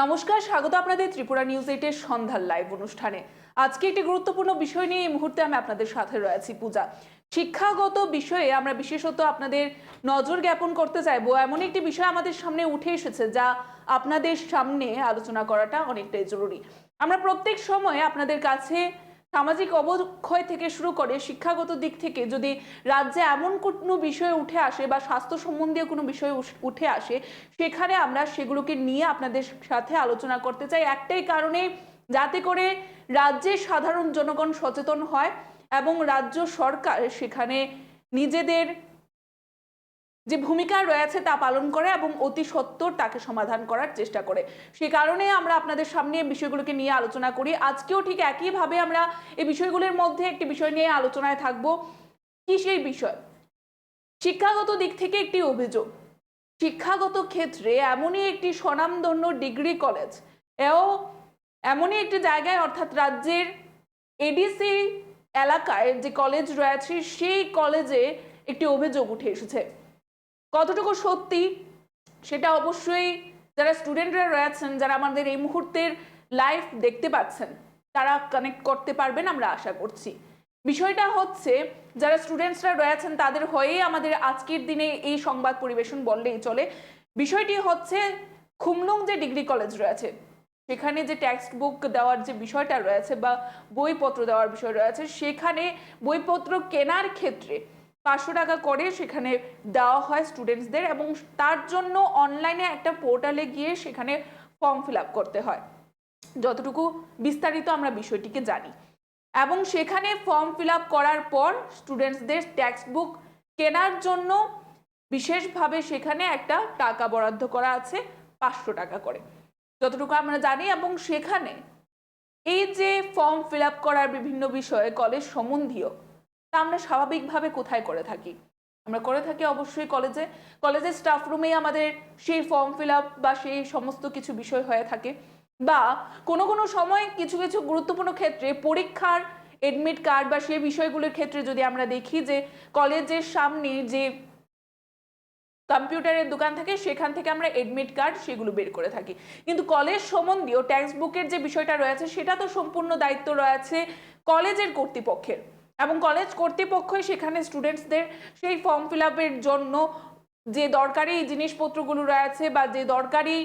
নমস্কার, স্বাগত আপনাদের ত্রিপুরা নিউজ 8-এর সন্ধ্যার লাইভ অনুষ্ঠানে। আজকে একটি গুরুত্বপূর্ণ বিষয় নিয়ে এই মুহূর্তে আমি আপনাদের সাথে রয়েছি পূজা। শিক্ষাগত বিষয়ে আমরা বিশেষত আপনাদের নজর জ্ঞাপন করতে চাইবো এমন একটি বিষয় আমাদের সামনে উঠে এসেছে, যা আপনাদের সামনে আলোচনা করাটা অনেকটাই জরুরি। আমরা প্রত্যেক সময় আপনাদের কাছে সামাজিক অবক্ষয় থেকে শুরু করে শিক্ষাগত দিক থেকে যদি রাজ্যে এমন কোনো বিষয় উঠে আসে বা স্বাস্থ্য সম্বন্ধীয় কোনো বিষয় উঠে আসে, সেখানে আমরা সেগুলোকে নিয়ে আপনাদের সাথে আলোচনা করতে চাই একটাই কারণে, যাতে করে রাজ্যের সাধারণ জনগণ সচেতন হয় এবং রাজ্য সরকার সেখানে নিজেদের যে ভূমিকা রয়েছে তা পালন করে এবং অতি সত্বর তাকে সমাধান করার চেষ্টা করে। সে কারণে আমরা আপনাদের সামনে বিষয়গুলোকে নিয়ে আলোচনা করি। আজকেও ঠিক একইভাবে আমরা এই বিষয়গুলোর মধ্যে একটি বিষয় নিয়ে আলোচনায় থাকব। কি সেই বিষয়? শিক্ষাগত দিক থেকে একটি অভিযোগ। শিক্ষাগত ক্ষেত্রে এমনই একটি স্বনামধন্য ডিগ্রি কলেজ, এমনই একটি জায়গায় অর্থাৎ রাজ্যের এডিসি এলাকায় যে কলেজ রয়েছে সেই কলেজে একটি অভিযোগ উঠে এসেছে। কতটুকু সত্যি সেটা অবশ্যই যারা স্টুডেন্টরা রয়েছেন, যারা আমাদের এই মুহূর্তের লাইভ দেখতে পাচ্ছেন, তারা কানেক্ট করতে পারবেন আমরা আশা করছি। বিষয়টা হচ্ছে, যারা স্টুডেন্টসরা রয়েছেন তাদের হয়েই আমাদের আজকের দিনে এই সংবাদ পরিবেশন বললেই চলে। বিষয়টি হচ্ছে, খুমলুং যে ডিগ্রি কলেজ রয়েছে সেখানে যে টেক্সট বুক দেওয়ার যে বিষয়টা রয়েছে বা বইপত্র দেওয়ার বিষয় রয়েছে, সেখানে বইপত্র কেনার ক্ষেত্রে 500 টাকা করে সেখানে দেওয়া হয় স্টুডেন্টসদের, এবং তার জন্য অনলাইনে একটা পোর্টালে গিয়ে সেখানে ফর্ম ফিল আপ করতে হয়, যতটুকু বিস্তারিত আমরা বিষয়টিকে জানি। এবং সেখানে ফর্ম ফিল আপ করার পর স্টুডেন্টসদের টেক্সট বুক কেনার জন্য বিশেষভাবে সেখানে একটা টাকা বরাদ্দ করা আছে 500 টাকা করে, যতটুকু আমরা জানি। এবং সেখানে এই যে ফর্ম ফিল আপ করার বিভিন্ন বিষয়ে কলেজ সম্বন্ধীয়, তা আমরা স্বাভাবিকভাবে কোথায় করে থাকি? আমরা করে থাকি অবশ্যই কলেজের স্টাফ রুমেই আমাদের সেই ফর্ম ফিল আপ বা সেই সমস্ত কিছু বিষয় হয়ে থাকে। বা কোনো কোনো সময় কিছু কিছু গুরুত্বপূর্ণ ক্ষেত্রে পরীক্ষার এডমিট কার্ড বা সেই বিষয়গুলোর ক্ষেত্রে যদি আমরা দেখি যে কলেজের সামনে যে কম্পিউটারের দোকান থাকে সেখান থেকে আমরা এডমিট কার্ড সেগুলো বের করে থাকি। কিন্তু কলেজ সম্বন্ধীয় টেক্সট বুকের যে বিষয়টা রয়েছে সেটা তো সম্পূর্ণ দায়িত্ব রয়েছে কলেজের কর্তৃপক্ষের, এবং কলেজ কর্তৃপক্ষই সেখানে স্টুডেন্টসদের সেই ফর্ম ফিল আপের জন্য যে দরকারি জিনিসপত্রগুলো রয়েছে বা যে দরকারি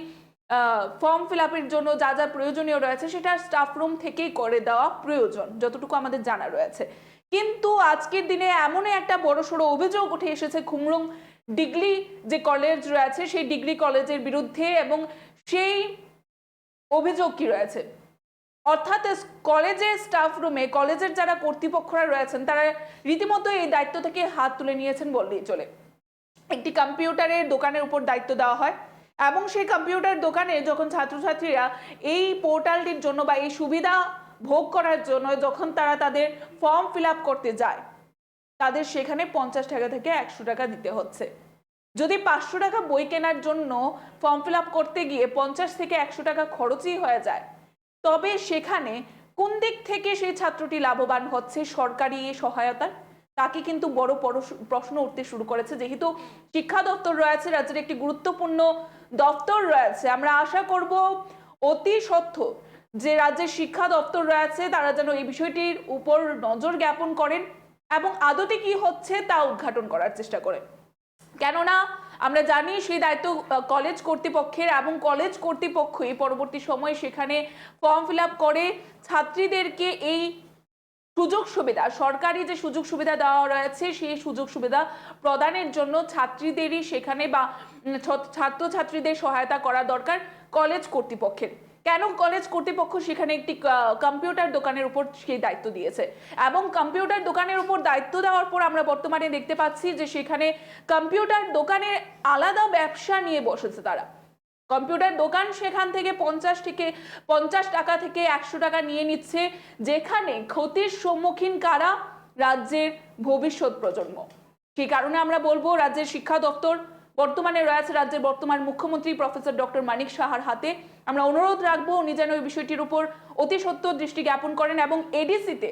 ফর্ম ফিল আপের জন্য যা যা প্রয়োজনীয় রয়েছে সেটা স্টাফ রুম থেকেই করে দেওয়া প্রয়োজন, যতটুকু আমাদের জানা রয়েছে। কিন্তু আজকের দিনে এমনই একটা বড়সড় অভিযোগ উঠে এসেছে খুমলুং ডিগ্রি যে কলেজ রয়েছে সেই ডিগ্রি কলেজের বিরুদ্ধে, এবং সেই অভিযোগ কি রয়েছে, অর্থাৎ কলেজের স্টাফ রুমে কলেজের যারা কর্তৃপক্ষরা রয়েছেন তারা রীতিমতো এই দায়িত্ব থেকে হাত তুলে নিয়েছেন বললেই চলে। একটি কম্পিউটারের দোকানের উপর দায়িত্ব দেওয়া হয়, এবং সেই কম্পিউটার দোকানে যখন ছাত্রছাত্রীরা এই পোর্টালটির জন্য বা এই সুবিধা ভোগ করার জন্য যখন তারা তাদের ফর্ম ফিল আপ করতে যায়, তাদের সেখানে 50 টাকা থেকে 100 টাকা দিতে হচ্ছে। যদি 500 টাকা বই কেনার জন্য ফর্ম ফিল আপ করতে গিয়ে 50 থেকে 100 টাকা খরচই হয়ে যায়, তবে সেখানে কোন দিক থেকে সেই ছাত্রটি লাভবান হচ্ছে সরকারি সহায়তার? তাকে কিন্তু বড় প্রশ্ন উঠতে শুরু করেছে। যেহেতু শিক্ষা দপ্তর রয়েছে, রাজ্যের একটি গুরুত্বপূর্ণ দপ্তর রয়েছে, আমরা আশা করব অতি সত্বর যে রাজ্যের শিক্ষা দপ্তর রয়েছে তারা যেন এই বিষয়টির উপর নজর জ্ঞাপন করেন এবং আদতে কি হচ্ছে তা উদ্ঘাটন করার চেষ্টা করেন। কেননা আমরা জানি সেই দায়িত্ব কলেজ কর্তৃপক্ষের, এবং কলেজ কর্তৃপক্ষই পরবর্তী সময়ে সেখানে ফর্ম ফিল আপ করে ছাত্রীদেরকে এই সুযোগ সুবিধা, সরকারি যে সুযোগ সুবিধা দেওয়া রয়েছে সেই সুযোগ সুবিধা প্রদানের জন্য ছাত্রীদেরই সেখানে বা ছাত্রছাত্রীদের সহায়তা করা দরকার কলেজ কর্তৃপক্ষের। কেন কলেজ কর্তৃপক্ষ সেখানে একটি কম্পিউটার দোকানের উপর সেই দায়িত্ব দিয়েছে, এবং কম্পিউটার দোকানের উপর দায়িত্ব দেওয়ার পর আমরা বর্তমানে দেখতে পাচ্ছি যে সেখানে কম্পিউটার দোকানে আলাদা ব্যবসা নিয়ে বসেছে তারা। কম্পিউটার দোকান সেখান থেকে 50 টাকা থেকে 100 টাকা নিয়ে নিচ্ছে, যেখানে ক্ষতির সম্মুখীন কারা? রাজ্যের ভবিষ্যৎ প্রজন্ম। সেই কারণে আমরা বলবো রাজ্যের শিক্ষা দপ্তর বর্তমানে রয়েছে রাজ্যের বর্তমান মুখ্যমন্ত্রী প্রফেসর ডক্টর মানিক সাহার হাতে। আমরা অনুরোধ রাখবো উনি যেন ওই বিষয়টির উপর অতি সত্বর দৃষ্টি জ্ঞাপন করেন, এবং এডিসিতে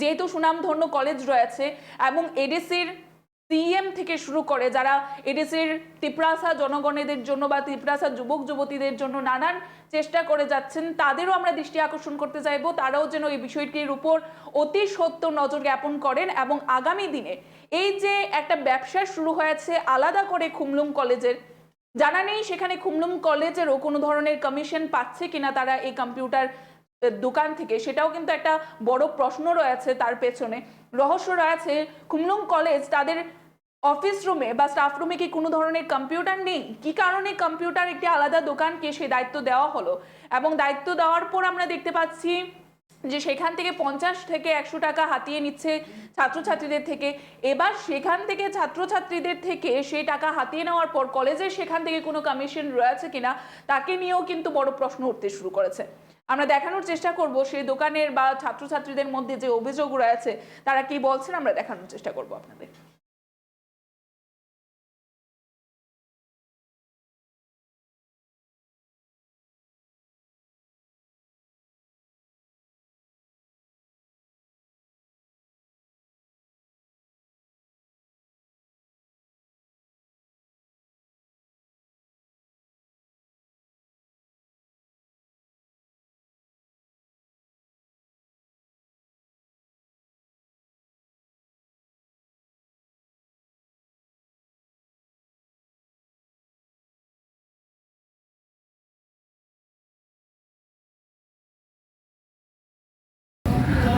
যেহেতু সুনামধন্য কলেজ রয়েছে এবং এডিসির সিএম থেকে শুরু করে যারা এদেশের তিপ্রাসা জনগণেদের জন্য বা তিপ্রাসা যুবক যুবতীদের জন্য নানান চেষ্টা করে যাচ্ছেন, তাদেরও আমরা দৃষ্টি আকর্ষণ করতে চাইবো তারাও যেন এই বিষয়টির উপর অতি সত্য নজর জ্ঞাপন করেন এবং আগামী দিনে এই যে একটা ব্যবসা শুরু হয়েছে আলাদা করে খুমলুং কলেজের, জানা নেই সেখানে খুমলুং কলেজেরও কোনো ধরনের কমিশন পাচ্ছে কিনা তারা এই কম্পিউটার দোকান থেকে, সেটাও কিন্তু একটা বড় প্রশ্ন রয়েছে, তার পেছনে রহস্য রয়েছে। খুমলুং কলেজ তাদের অফিস রুমে বা স্টাফ রুমে কি কোনো ধরনের কম্পিউটার নেই? কি কারণে কম্পিউটার একটি আলাদা দোকানকে সেই দায়িত্ব দেওয়া হলো? এবং দায়িত্ব দেওয়ার পর আমরা দেখতে পাচ্ছি যে সেখান থেকে 50 থেকে 100 টাকা হাতিয়ে নিচ্ছে ছাত্রছাত্রীদের থেকে। এবার সেখান থেকে ছাত্রছাত্রীদের থেকে সেই টাকা হাতিয়ে নেওয়ার পর কলেজের সেখান থেকে কোনো কমিশন রয়েছে কিনা তাকে নিয়েও কিন্তু বড় প্রশ্ন উঠতে শুরু করেছে। আমরা দেখানোর চেষ্টা করব সেই দোকানের বা ছাত্রছাত্রীদের মধ্যে যে অভিযোগ রয়েছে তারা কি বলছেন, আমরা দেখানোর চেষ্টা করব আপনাদের।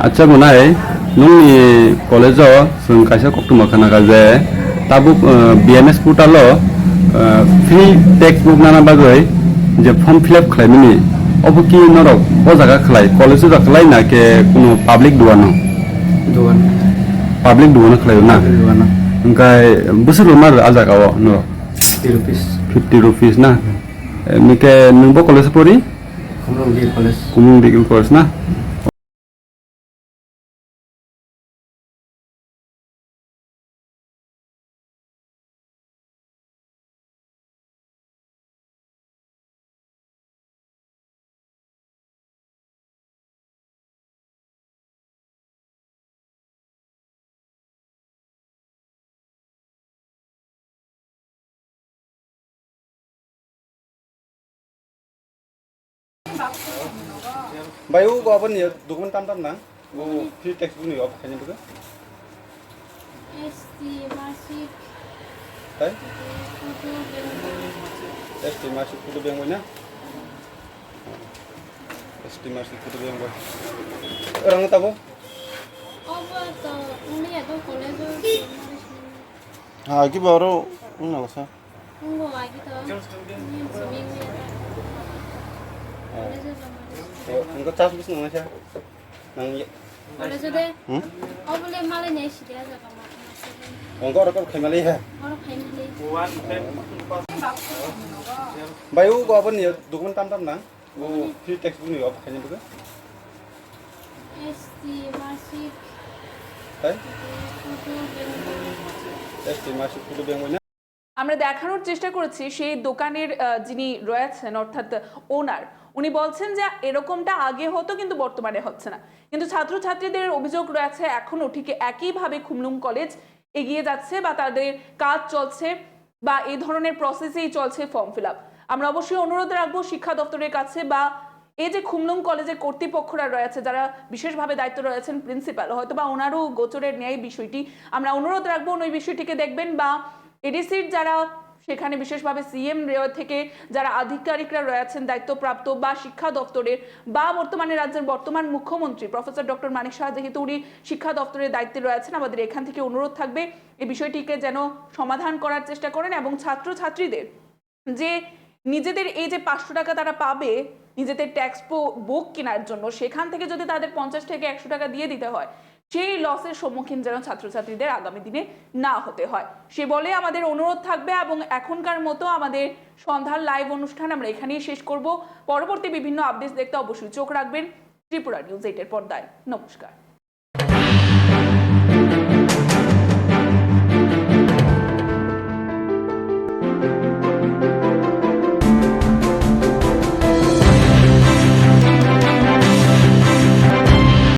आच्छा बुनाय नोंनि कलेजाव जों कायसा कक्टुमा खोनागा जे ताबुक BMS portal free text book नाना बागै जे फर्म फिलआप खालामनि अब कि नरक ओ जागा खालाय कलेज जाखलाय ना के कोनो पाब्लिक दुआनो दुआन पाब्लिक दुआनो खालाय ना दुआना ओंखाय बोसोर मार आजागाव न 50 रुपीस 50 रुपीस ना मिके नोंबो कलेज परि खुमलुं डिग्री कलेज कुमुं डिग्री कलेज ना Bayu gua apa nih dokumen tam na? Gua free text dulu ya, kayaknya juga. Estimasi Tay? foto bentuk Estimasi kudu yang mana? Estimasi kudu yang mana? Orang tahu? apa tuh ini ada kolej Ah, ini baru nggak usah. tunggu lagi tuh ini seminggu ya kolej Enggak cas bis nggak sih? Nang kolej deh hmm? oh boleh malah nyesi dia aja kamu Enggak orang kayak mana ya? orang family Bayu gua apa nih dokumen tam na? Gua free text dulu ya, kayaknya juga. estimasi Tay? foto bentuk Estimasi kudu yang mana? আমরা দেখানোর চেষ্টা করেছি সেই দোকানের যিনি রয়েছেন অর্থাৎ ওনার, উনি বলছেন যে এরকমটা আগে হতো কিন্তু বর্তমানে হচ্ছে না, কিন্তু ছাত্রছাত্রীদের অভিযোগ রয়েছে এখনো ঠিক একইভাবে খুমলুং কলেজ এগিয়ে যাচ্ছে বা তাদের কাজ চলছে বা এই ধরনের প্রসেসেই চলছে ফর্ম ফিল আপ। আমরা অবশ্যই অনুরোধ রাখবো শিক্ষা দপ্তরের কাছে বা এই যে খুমলুং কলেজের কর্তৃপক্ষরা রয়েছে যারা বিশেষভাবে দায়িত্ব রয়েছেন প্রিন্সিপাল, হয়তো বা ওনারও গোচরের ন্যায় বিষয়টি, আমরা অনুরোধ রাখবো ওই বিষয়টিকে দেখবেন বা এডিসির যারা সেখানে বিশেষভাবে সিএম থেকে যারা আধিকারিকরা রয়েছেন দায়িত্বপ্রাপ্ত বা শিক্ষা দপ্তরের বা বর্তমানে রাজ্যের বর্তমান মুখ্যমন্ত্রী প্রফেসর ডক্টর মানিক সাহা যেহেতু উনি শিক্ষা দপ্তরের দায়িত্বে রয়েছেন, আমাদের এখান থেকে অনুরোধ থাকবে এই বিষয়টিকে যেন সমাধান করার চেষ্টা করেন এবং ছাত্রছাত্রীদের যে নিজেদের এই যে 500 টাকা তারা পাবে নিজেদের ট্যাক্স বুক কেনার জন্য, সেখান থেকে যদি তাদের 50 থেকে 100 টাকা দিয়ে দিতে হয় সেই লসের সম্মুখীন যেন ছাত্রছাত্রীদের আগামী দিনে না হতে হয় সে বলে আমাদের অনুরোধ থাকবে। এবং এখনকার মতো আমাদের সন্ধ্যার লাইভ অনুষ্ঠান আমরা এখানেই শেষ করব। পরবর্তী বিভিন্ন আপডেট দেখতে অবশ্যই চোখ রাখবেন ত্রিপুরা নিউজ 8 এর পর্দায়। নমস্কার।